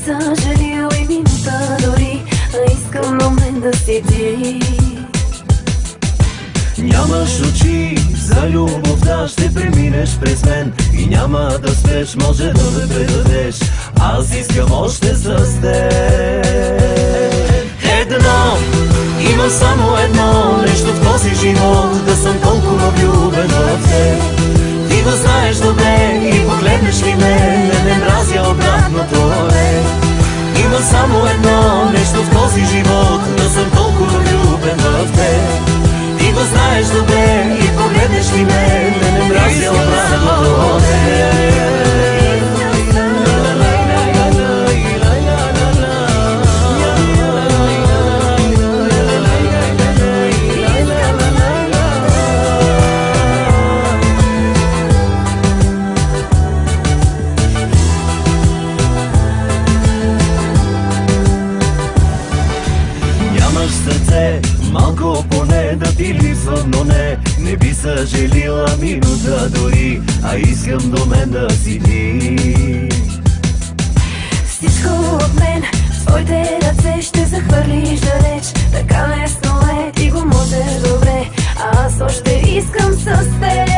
съжалил и минута дори, а искам до мен да си ти. Нямаш очи за любовта, ще преминеш през мен и няма да спреш, може да ме предадеш. Аз искам още с теб. Едно, имам само едно нещо в този живот, да съм толкова влюбен в теб. Ти го знаеш добре и погледнеш ли ме, не мразя обратното е. Имам само едно нещо в този живот, да съм толкова влюбен в теб. Ти го знаеш добре и погледнеш ли ме, не мразя обратното е. Нямаш сърце, малко поне да ти липсва, но не би съжалила минута дори, а искам до мен да си ти. Всичко от мен, в твоите ръце ще захвърлиш далеч. Така лесно е, ти го можеш добре, а аз още искам с теб.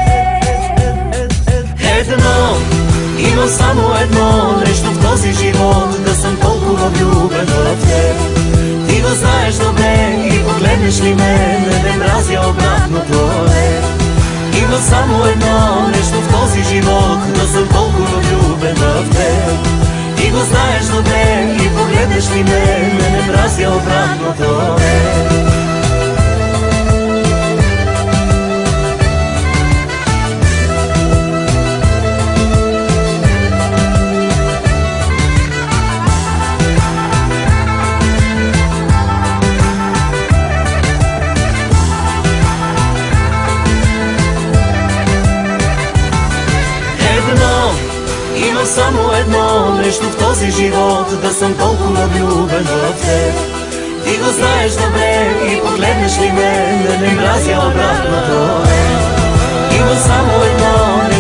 Едно, имам само едно нещо в този живот, да съм толкова влюбен в теб. Ти го знаеш добре и погледнеш ли ме, не мразя обратното е. Имам само едно нещо в този живот, да съм толкова влюбен в теб. Ти го знаеш добре и погледнеш ли ме, не мразя обратното е. Имам само едно нещо в този живот, да съм толкова влюбен в теб. Ти го знаеш добре и погледнеш ли ме, не мразя обратното е. Имам само едно нещо